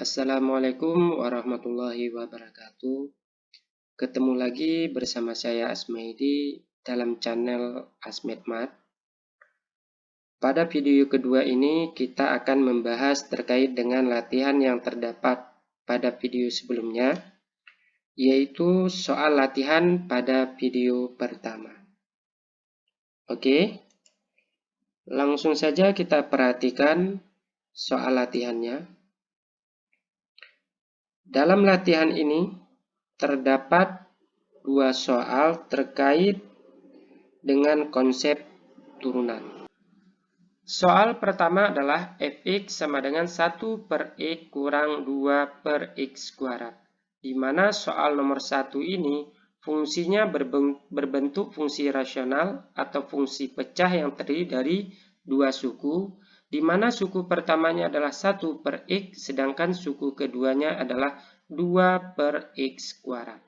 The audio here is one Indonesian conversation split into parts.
Assalamualaikum warahmatullahi wabarakatuh. Ketemu lagi bersama saya Asmedi dalam channel Asmedmat. Pada video kedua ini kita akan membahas terkait dengan latihan yang terdapat pada video sebelumnya, yaitu soal latihan pada video pertama. Oke, langsung saja kita perhatikan soal latihannya. Dalam latihan ini terdapat dua soal terkait dengan konsep turunan. Soal pertama adalah fx sama dengan 1 per x kurang 2 per x kuadrat. Di mana soal nomor 1 ini fungsinya berbentuk fungsi rasional atau fungsi pecah yang terdiri dari dua suku, di mana suku pertamanya adalah 1 per x, sedangkan suku keduanya adalah 2 per x kuadrat.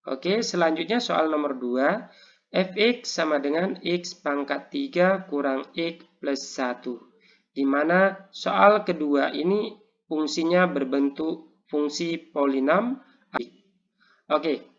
Oke, selanjutnya soal nomor 2, fx sama dengan x pangkat 3 kurang x plus 1. Di mana soal kedua ini fungsinya berbentuk fungsi polinom. Oke,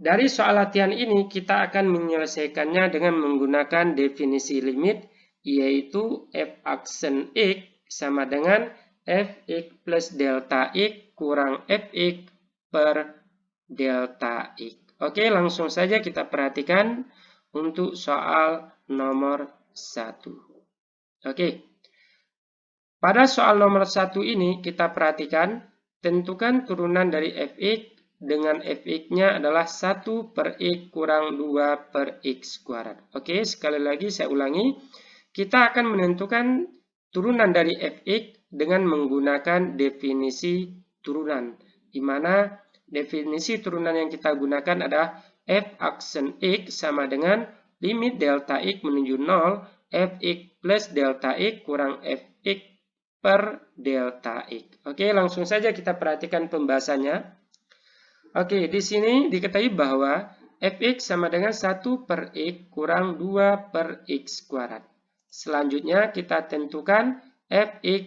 dari soal latihan ini kita akan menyelesaikannya dengan menggunakan definisi limit, yaitu f aksen x sama dengan fx plus delta x kurang fx per delta x. Oke, langsung saja kita perhatikan untuk soal nomor 1. Oke, pada soal nomor 1 ini kita perhatikan, tentukan turunan dari fx dengan fx-nya adalah 1 per x kurang 2 per x kuadrat. Oke, sekali lagi saya ulangi, kita akan menentukan turunan dari fx dengan menggunakan definisi turunan, di mana definisi turunan yang kita gunakan adalah f aksen x sama dengan limit delta x menuju 0, fx plus delta x kurang fx per delta x. Oke, langsung saja kita perhatikan pembahasannya. Oke, di sini diketahui bahwa fx sama dengan 1 per x kurang 2 per x kuadrat. Selanjutnya kita tentukan fx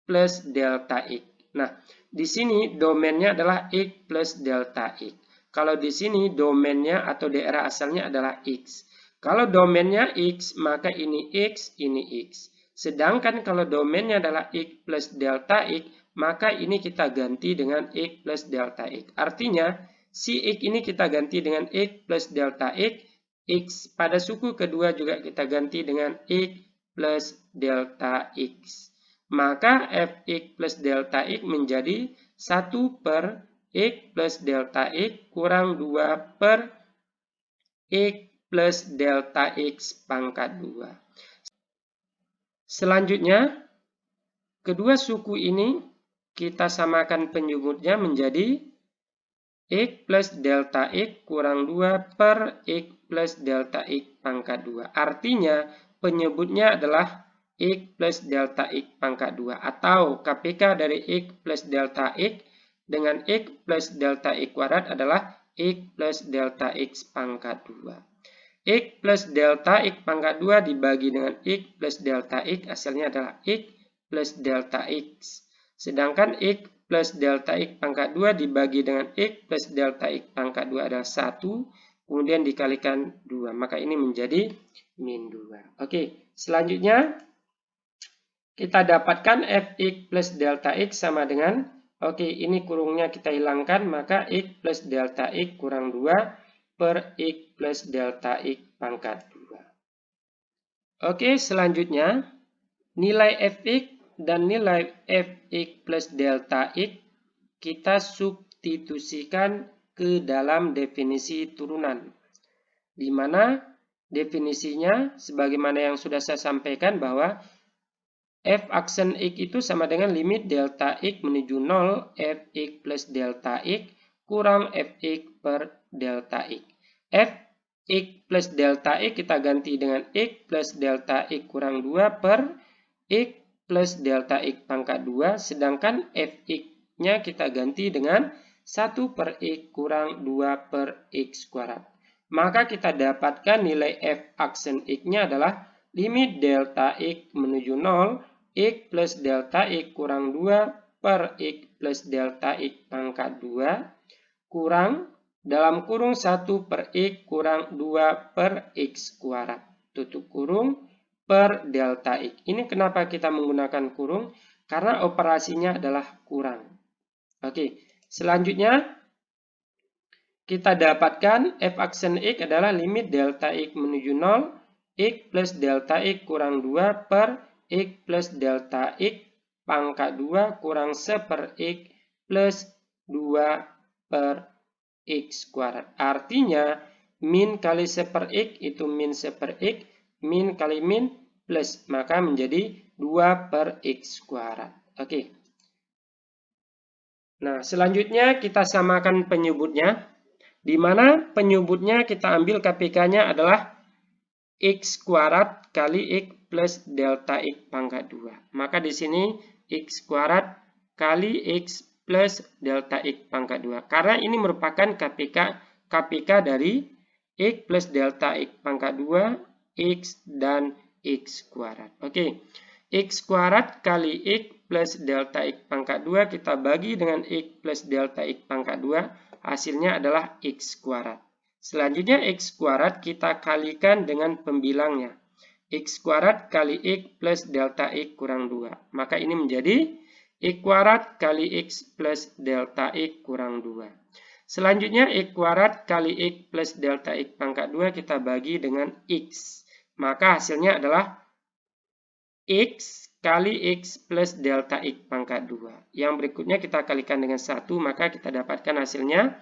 plus delta x. Nah, di sini domainnya adalah x plus delta x. Kalau di sini domainnya atau daerah asalnya adalah x. Kalau domainnya x, maka ini x, ini x. Sedangkan kalau domainnya adalah x plus delta x, maka ini kita ganti dengan x plus delta x. Artinya, si x ini kita ganti dengan x plus delta x. X pada suku kedua juga kita ganti dengan x plus delta x. Maka fx plus delta x menjadi 1 per x plus delta x kurang 2 per x plus delta x pangkat 2. Selanjutnya, kedua suku ini kita samakan penyebutnya menjadi x plus delta x kurang 2 per x plus delta x pangkat 2. Artinya, penyebutnya adalah x plus delta x pangkat 2 atau KPK dari x plus delta x dengan x plus delta x kuadrat adalah x plus delta x pangkat 2. X plus delta x pangkat 2 dibagi dengan x plus delta x hasilnya adalah x plus delta x. Sedangkan x plus delta x pangkat 2 dibagi dengan x plus delta x pangkat 2 adalah 1. Kemudian dikalikan 2. Maka ini menjadi min 2. Oke, selanjutnya kita dapatkan fx plus delta x sama dengan, oke, ini kurungnya kita hilangkan, maka x plus delta x kurang 2 per x plus delta x pangkat 2. Oke, selanjutnya nilai fx dan nilai fx plus delta x kita substitusikan ke dalam definisi turunan. Di mana definisinya sebagaimana yang sudah saya sampaikan bahwa f aksen x itu sama dengan limit delta x menuju 0 fx plus delta x kurang fx per delta x. Fx plus delta x kita ganti dengan x plus delta x kurang 2 per x plus delta x pangkat 2, sedangkan fx-nya kita ganti dengan 1 per x kurang 2 per x kuadrat. Maka kita dapatkan nilai f aksen x-nya adalah limit delta x menuju 0, x plus delta x kurang 2 per X plus delta X pangkat 2 kurang dalam kurung 1 per X kurang 2 per X kuadrat. Tutup kurung per delta X. Ini kenapa kita menggunakan kurung? Karena operasinya adalah kurang. Oke, selanjutnya kita dapatkan f aksen X adalah limit delta X menuju 0, X plus delta X kurang 2 per X plus delta X pangkat 2 kurang 1 per X plus 2 per X kuadrat. Artinya, min kali 1 per X itu min 1 per X, min kali min plus, maka menjadi 2 per X kuadrat. Oke. Nah, selanjutnya kita samakan penyebutnya, di mana penyebutnya kita ambil KPK-nya adalah X kuadrat kali X plus delta X pangkat 2. Maka di sini X kuadrat kali X plus delta X pangkat 2. Karena ini merupakan KPK dari X plus delta X pangkat 2, X dan X kuadrat. Oke, X kuadrat kali X plus delta X pangkat 2 kita bagi dengan X plus delta X pangkat 2, hasilnya adalah X kuadrat. Selanjutnya X kuadrat kita kalikan dengan pembilangnya. X kuadrat kali X plus delta X kurang 2. Maka ini menjadi X kuadrat kali X plus delta X kurang 2. Selanjutnya X kuadrat kali X plus delta X pangkat 2 kita bagi dengan X. Maka hasilnya adalah X kali X plus delta X pangkat 2. Yang berikutnya kita kalikan dengan 1, maka kita dapatkan hasilnya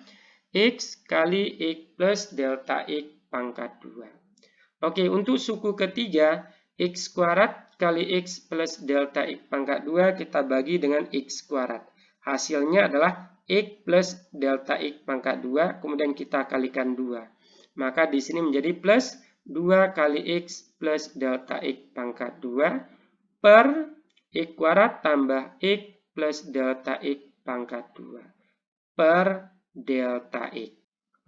X kali X plus delta X pangkat 2. Oke, untuk suku ketiga, X kuadrat kali X plus delta X pangkat 2 kita bagi dengan X kuadrat. Hasilnya adalah X plus delta X pangkat 2, kemudian kita kalikan 2. Maka di sini menjadi plus 2 kali X plus delta X pangkat 2 per X kuadrat tambah X plus delta X pangkat 2 per delta X.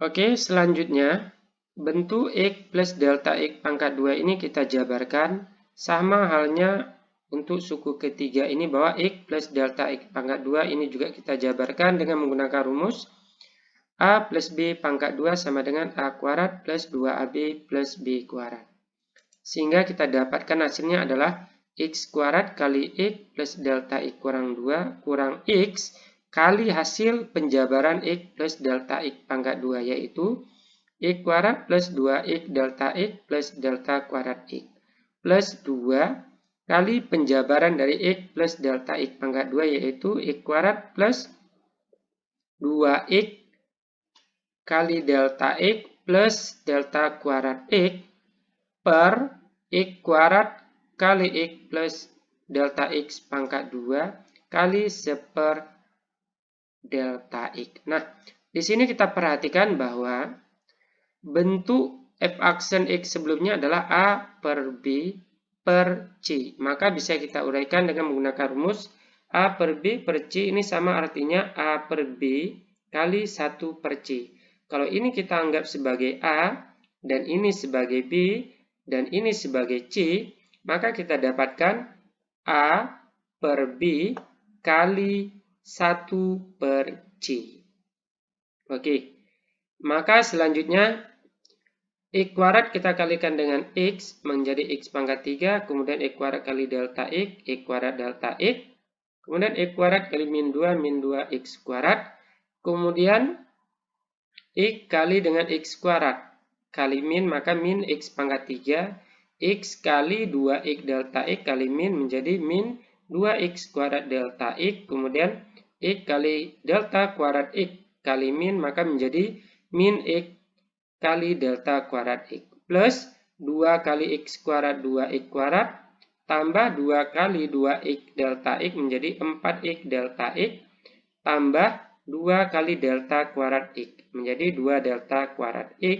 Oke, selanjutnya bentuk X plus delta X pangkat 2 ini kita jabarkan sama halnya untuk suku ketiga ini, bahwa X plus delta X pangkat 2 ini juga kita jabarkan dengan menggunakan rumus A plus B pangkat 2 sama dengan A kuadrat plus 2AB plus B kuadrat. Sehingga kita dapatkan hasilnya adalah X kuadrat kali X plus delta X kurang 2 kurang X kali hasil penjabaran X plus delta X pangkat 2, yaitu X kuadrat plus 2X delta X plus delta kuadrat X plus 2 kali penjabaran dari X plus delta X pangkat 2, yaitu X kuadrat plus 2X kali delta X plus delta kuadrat X per X kuadrat kali X plus delta X pangkat 2 kali 1 per delta X. Nah, di sini kita perhatikan bahwa bentuk f aksen X sebelumnya adalah A per B per C. Maka bisa kita uraikan dengan menggunakan rumus A per B per C ini sama artinya A per B kali 1 per C. Kalau ini kita anggap sebagai A, dan ini sebagai B, dan ini sebagai C, maka kita dapatkan A per B kali 1 per C. Oke, maka selanjutnya X kuadrat kita kalikan dengan X menjadi X pangkat 3, kemudian X kuadrat kali delta X, X kuadrat delta X, kemudian X kuadrat kali min 2 X kuadrat, kemudian X kali dengan X kuadrat kali min, maka min X pangkat 3, X kali 2X delta X kali min menjadi min 2X kuadrat delta X, kemudian X kali delta kuadrat X kali min, maka menjadi min X kali delta kuadrat X plus 2 kali X kuadrat 2X kuadrat tambah 2 kali 2X delta X menjadi 4X delta X tambah 2 kali delta kuadrat X menjadi 2 delta kuadrat X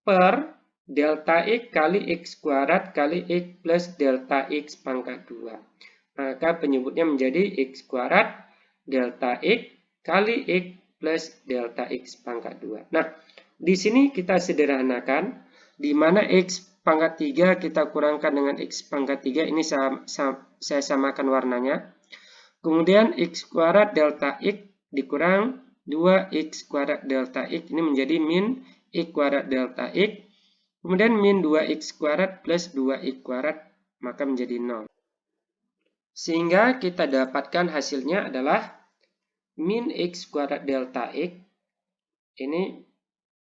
per delta X kali X kuadrat kali X plus delta X pangkat 2. Maka penyebutnya menjadi X kuadrat delta X kali X plus delta X pangkat 2. Nah, di sini kita sederhanakan, di mana X pangkat 3 kita kurangkan dengan X pangkat 3, ini saya samakan warnanya. Kemudian x kuadrat delta x dikurang 2x kuadrat delta x. Ini menjadi min x kuadrat delta x. Kemudian min 2x kuadrat plus 2x kuadrat, maka menjadi 0. Sehingga kita dapatkan hasilnya adalah min x kuadrat delta x. Ini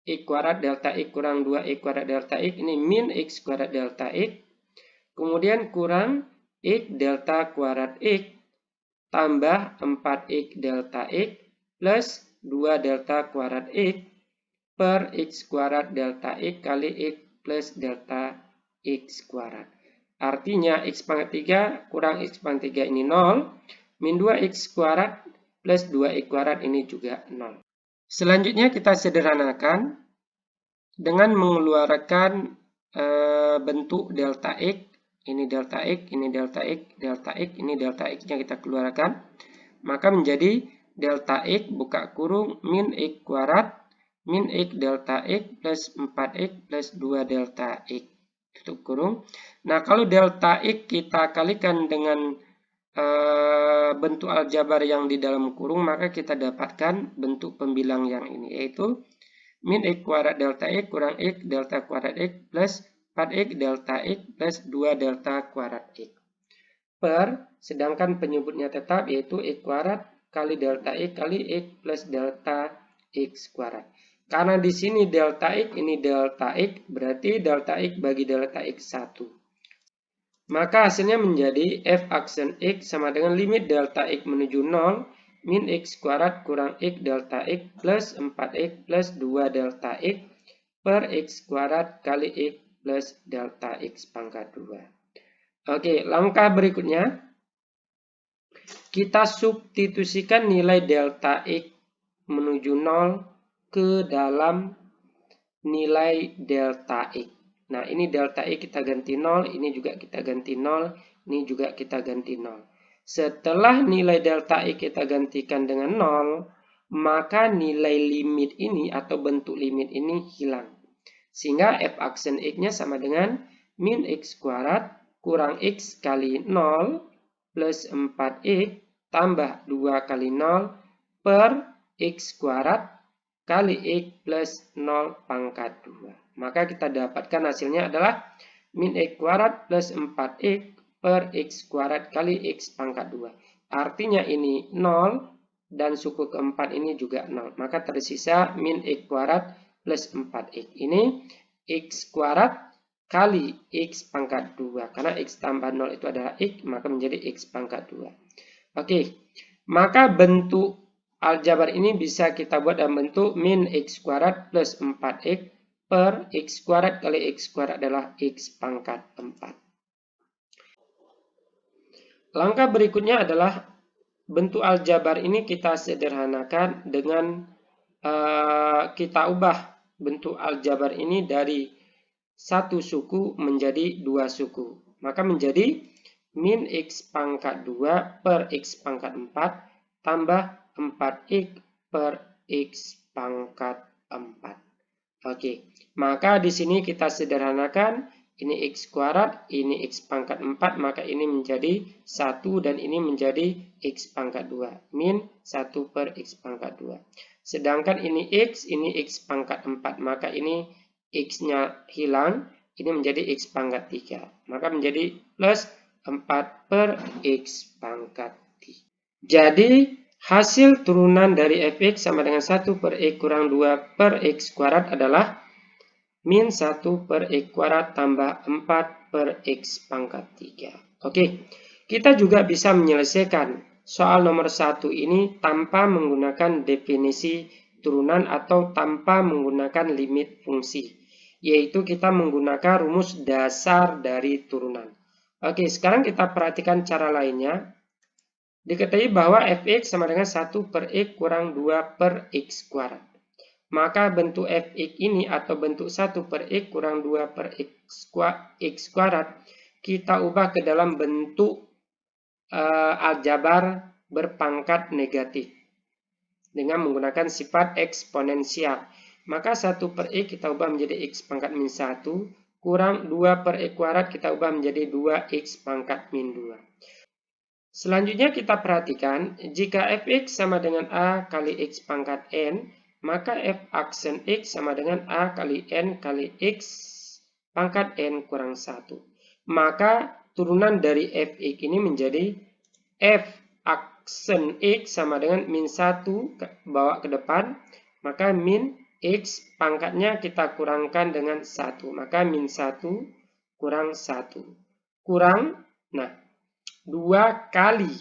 x kuadrat delta x kurang 2x kuadrat delta x. Ini min x kuadrat delta x. Kemudian kurang x delta kuadrat x tambah 4x delta x plus 2 delta kuadrat x per x kuadrat delta x kali x plus delta x kuadrat. Artinya x pangkat 3 kurang x pangkat 3 ini 0, min 2x kuadrat plus 2x kuadrat ini juga 0. Selanjutnya kita sederhanakan dengan mengeluarkan bentuk delta x. Ini delta x, ini delta x, delta x, ini delta x-nya kita keluarkan. Maka menjadi delta x buka kurung min x kuadrat min x delta x plus 4x plus 2 delta x. Tutup kurung. Nah, kalau delta x kita kalikan dengan bentuk aljabar yang di dalam kurung, maka kita dapatkan bentuk pembilang yang ini, yaitu min x kuadrat delta x kurang x delta kuadrat x plus 4x delta x plus 2 delta kuadrat x. Per, sedangkan penyebutnya tetap yaitu x kuadrat kali delta x kali x plus delta x kuadrat. Karena di sini delta x, ini delta x, berarti delta x bagi delta x 1. Maka hasilnya menjadi f aksen x sama dengan limit delta x menuju 0, min x kuadrat kurang x delta x plus 4x plus 2 delta x per x kuadrat kali x plus delta x pangkat 2. Oke, langkah berikutnya kita substitusikan nilai delta x menuju 0 ke dalam nilai delta x. Nah, ini delta x kita ganti 0, ini juga kita ganti 0, ini juga kita ganti 0. Setelah nilai delta x kita gantikan dengan 0, maka nilai limit ini atau bentuk limit ini hilang. Sehingga f aksen x-nya sama dengan min x kuadrat kurang x kali 0 plus 4x tambah 2 kali 0 per x kuadrat kali x plus 0 pangkat 2. Maka kita dapatkan hasilnya adalah min x kuadrat plus 4x per x kuadrat kali x pangkat 2. Artinya ini 0 dan suku keempat ini juga 0. Maka tersisa min x kuadrat plus 4x. Ini x kuadrat kali x pangkat 2. Karena x tambah 0 itu adalah x, maka menjadi x pangkat 2. Oke, maka bentuk aljabar ini bisa kita buat dalam bentuk min x kuadrat plus 4x per x kuadrat kali x kuadrat adalah x pangkat 4. Langkah berikutnya adalah bentuk aljabar ini kita sederhanakan dengan kita ubah bentuk aljabar ini dari satu suku menjadi dua suku. Maka menjadi min x pangkat 2 per x pangkat 4 tambah 4x per x pangkat 4. Oke, maka di sini kita sederhanakan, ini x kuadrat, ini x pangkat 4, maka ini menjadi 1 dan ini menjadi x pangkat 2. Min 1 per x pangkat 2. Sedangkan ini x pangkat 4, maka ini x-nya hilang, ini menjadi x pangkat 3. Maka menjadi plus 4 per x pangkat 3. Jadi, hasil turunan dari fx sama dengan 1 per x kurang 2 per x kuadrat adalah min 1 per x kuadrat tambah 4 per x pangkat 3. Oke, kita juga bisa menyelesaikan soal nomor 1 ini tanpa menggunakan definisi turunan atau tanpa menggunakan limit fungsi. Yaitu kita menggunakan rumus dasar dari turunan. Oke, sekarang kita perhatikan cara lainnya. Diketahui bahwa fx sama dengan 1 per x kurang 2 per x kuadrat. Maka bentuk fx ini atau bentuk 1 per x kurang 2 per x kuadrat kita ubah ke dalam bentuk aljabar berpangkat negatif dengan menggunakan sifat eksponensial. Maka 1 per x kita ubah menjadi x pangkat min 1 kurang 2 per x kuadrat kita ubah menjadi 2x pangkat min 2. Selanjutnya kita perhatikan, jika fx sama dengan a kali x pangkat n, maka f aksen x sama dengan a kali n kali x pangkat n kurang 1. Maka turunan dari fx ini menjadi f aksen x sama dengan min 1 bawa ke depan, maka min x pangkatnya kita kurangkan dengan 1. Maka min 1 kurang 1. Kurang, nah, 2 kali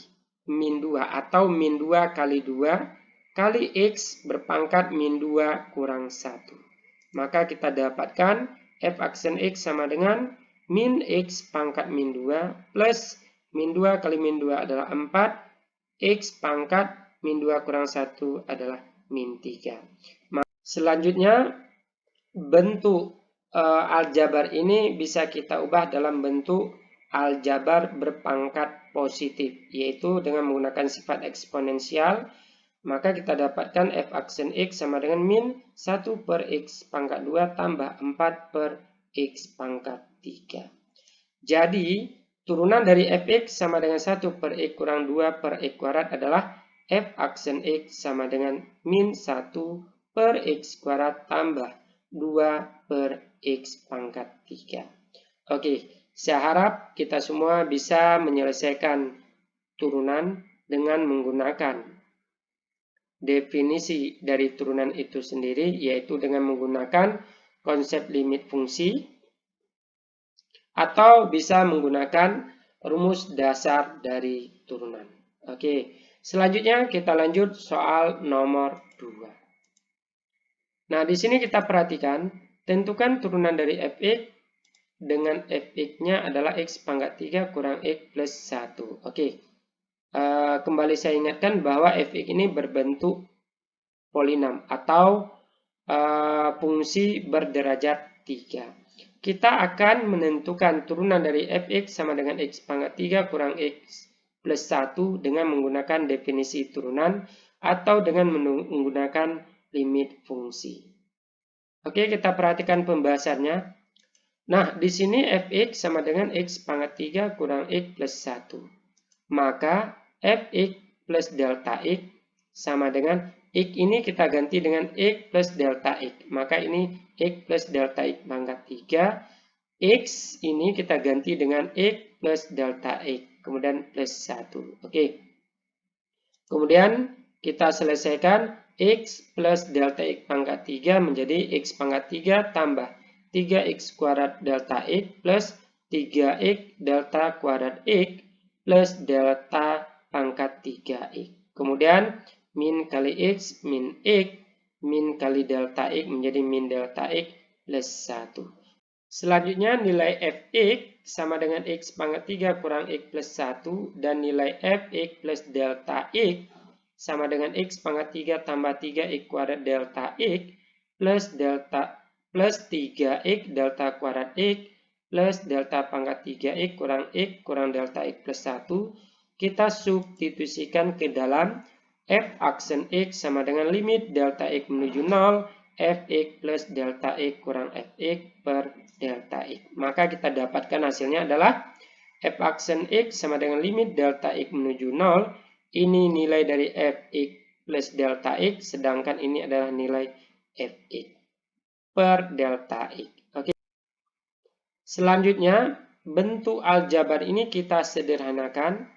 min 2 atau min 2 kali 2 kali x berpangkat min 2 kurang 1. Maka kita dapatkan f aksen x sama dengan min x pangkat min 2 plus min 2 kali min 2 adalah 4, x pangkat min 2 kurang 1 adalah min 3. Selanjutnya, bentuk aljabar ini bisa kita ubah dalam bentuk aljabar berpangkat positif, yaitu dengan menggunakan sifat eksponensial. Maka kita dapatkan f aksen x sama dengan min 1 per x pangkat 2 tambah 4 per x pangkat 3. Jadi, turunan dari fx sama dengan 1 per x kurang 2 per x kuadrat adalah f aksen x sama dengan min 1 per x kuadrat tambah 2 per x pangkat 3. Oke, saya harap kita semua bisa menyelesaikan turunan dengan menggunakan definisi dari turunan itu sendiri, yaitu dengan menggunakan konsep limit fungsi, atau bisa menggunakan rumus dasar dari turunan. Oke, selanjutnya kita lanjut soal nomor 2. Nah, di sini kita perhatikan, tentukan turunan dari fx dengan fx-nya adalah x pangkat 3 kurang x plus 1. Oke, kembali saya ingatkan bahwa fx ini berbentuk polinom atau fungsi berderajat 3. Kita akan menentukan turunan dari fx sama dengan x pangkat 3 kurang x plus 1 dengan menggunakan definisi turunan atau dengan menggunakan limit fungsi. Oke, kita perhatikan pembahasannya. Nah, di sini fx sama dengan x pangkat 3 kurang x plus 1. Maka fx plus delta x sama dengan x ini kita ganti dengan x plus delta x. Maka ini x plus delta x pangkat 3. X ini kita ganti dengan x plus delta x. Kemudian plus 1. Oke. Kemudian kita selesaikan x plus delta x pangkat 3 menjadi x pangkat 3 tambah 3x kuadrat delta x plus 3x delta kuadrat x plus delta pangkat 3x. Kemudian min kali x, min kali delta x menjadi min delta x plus 1. Selanjutnya nilai fx sama dengan x pangkat 3 kurang x plus 1 dan nilai fx plus delta x sama dengan x pangkat 3 tambah 3x kuadrat delta x plus 3x delta kuadrat x plus delta pangkat 3x kurang delta x plus 1. Kita substitusikan ke dalam f aksen x sama dengan limit delta x menuju 0, fx plus delta x kurang fx per delta x. Maka kita dapatkan hasilnya adalah f aksen x sama dengan limit delta x menuju 0. Ini nilai dari fx plus delta x, sedangkan ini adalah nilai fx per delta x. Oke. Selanjutnya, bentuk aljabar ini kita sederhanakan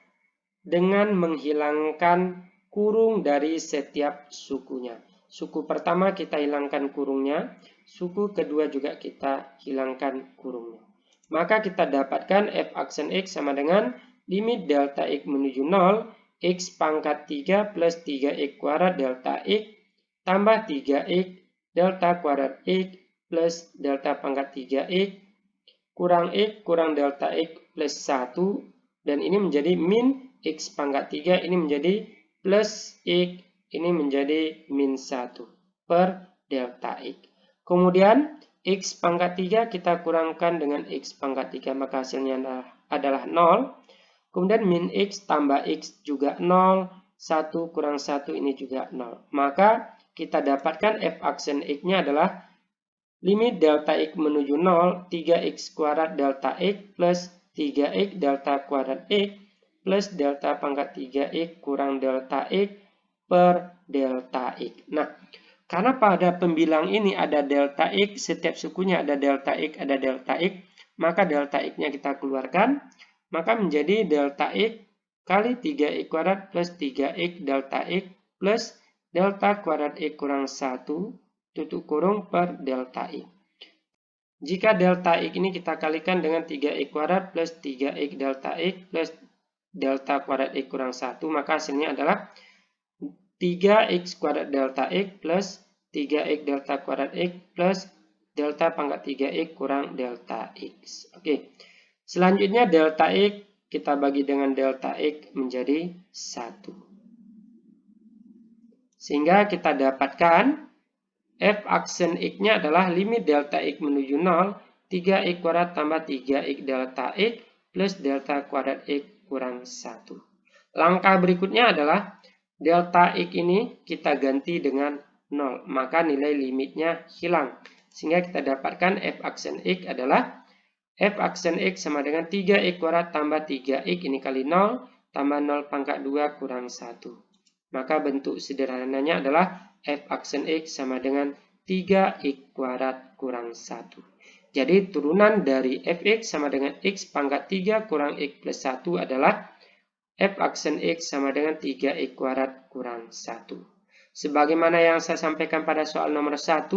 dengan menghilangkan kurung dari setiap sukunya. Suku pertama kita hilangkan kurungnya, suku kedua juga kita hilangkan kurungnya. Maka kita dapatkan f aksen x sama dengan limit delta x menuju 0, x pangkat 3 plus 3x kuadrat delta x tambah 3x delta kuadrat x plus delta pangkat 3x kurang delta x plus 1, dan ini menjadi min x pangkat 3, ini menjadi plus x, ini menjadi min 1 per delta x. Kemudian x pangkat 3 kita kurangkan dengan x pangkat 3, maka hasilnya adalah 0. Kemudian min x tambah x juga 0, 1 kurang 1 ini juga 0. Maka kita dapatkan f aksen x-nya adalah limit delta x menuju 0, 3x kuadrat delta x plus 3x delta kuadrat x plus delta pangkat 3x kurang delta x per delta x. Nah, karena pada pembilang ini ada delta x, setiap sukunya ada delta x, maka delta x-nya kita keluarkan, maka menjadi delta x kali 3x kuadrat plus 3x delta x plus delta kuadrat x kurang 1 tutup kurung per delta x. Jika delta x ini kita kalikan dengan 3x kuadrat plus 3x delta x plus delta kuadrat x kurang 1, maka hasilnya adalah 3x kuadrat delta x plus 3x delta kuadrat x plus delta pangkat 3x kurang delta x. Oke. Selanjutnya delta x kita bagi dengan delta x menjadi 1. Sehingga kita dapatkan f aksen x-nya adalah limit delta x menuju 0, 3x kuadrat tambah 3x delta x plus delta kuadrat x kurang 1. Langkah berikutnya adalah delta x ini kita ganti dengan 0, maka nilai limitnya hilang. Sehingga kita dapatkan f aksen x adalah f aksen x sama dengan 3x kuadrat tambah 3x ini kali 0 tambah 0 pangkat 2 kurang 1. Maka bentuk sederhananya adalah f aksen x sama dengan 3x kuadrat kurang 1. Jadi turunan dari fx sama dengan x pangkat 3 kurang x plus 1 adalah f aksen x sama dengan 3x kuadrat kurang 1. Sebagaimana yang saya sampaikan pada soal nomor 1,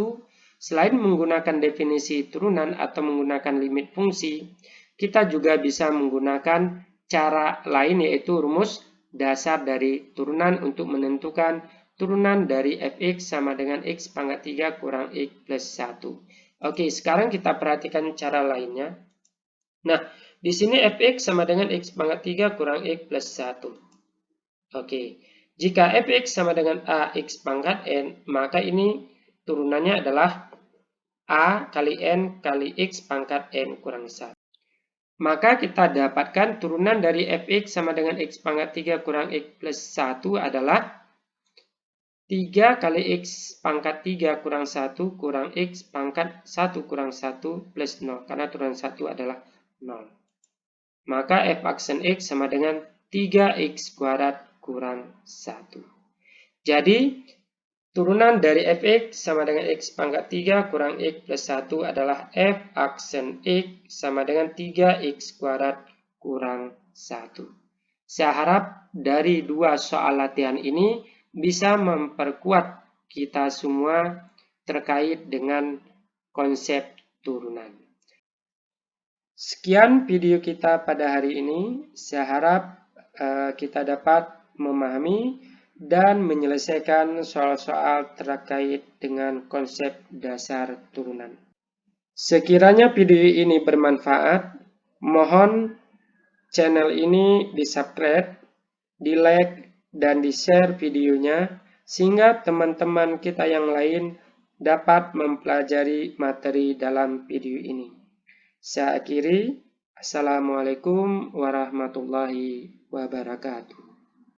selain menggunakan definisi turunan atau menggunakan limit fungsi, kita juga bisa menggunakan cara lain yaitu rumus dasar dari turunan untuk menentukan turunan dari fx sama dengan x pangkat 3 kurang x plus 1. Oke, sekarang kita perhatikan cara lainnya. Nah, di sini fx sama dengan x pangkat 3 kurang x plus 1. Oke, jika fx sama dengan ax pangkat n, maka ini turunannya adalah a kali n kali x pangkat n kurang 1. Maka kita dapatkan turunan dari fx sama dengan x pangkat 3 kurang x plus 1 adalah 3 kali x pangkat 3 kurang 1 kurang x pangkat 1 kurang 1 plus 0. Karena turunan 1 adalah 0. Maka f aksen x sama dengan 3x kuadrat kurang 1. Jadi, turunan dari fx sama dengan x pangkat 3 kurang x plus 1 adalah f aksen x sama dengan 3x kuadrat kurang 1. Saya harap dari dua soal latihan ini bisa memperkuat kita semua terkait dengan konsep turunan. Sekian video kita pada hari ini. Saya harap kita dapat memahami dan menyelesaikan soal-soal terkait dengan konsep dasar turunan. Sekiranya video ini bermanfaat, mohon channel ini di-subscribe, di-like, dan di-share videonya sehingga teman-teman kita yang lain dapat mempelajari materi dalam video ini. Saya akhiri. Assalamualaikum warahmatullahi wabarakatuh.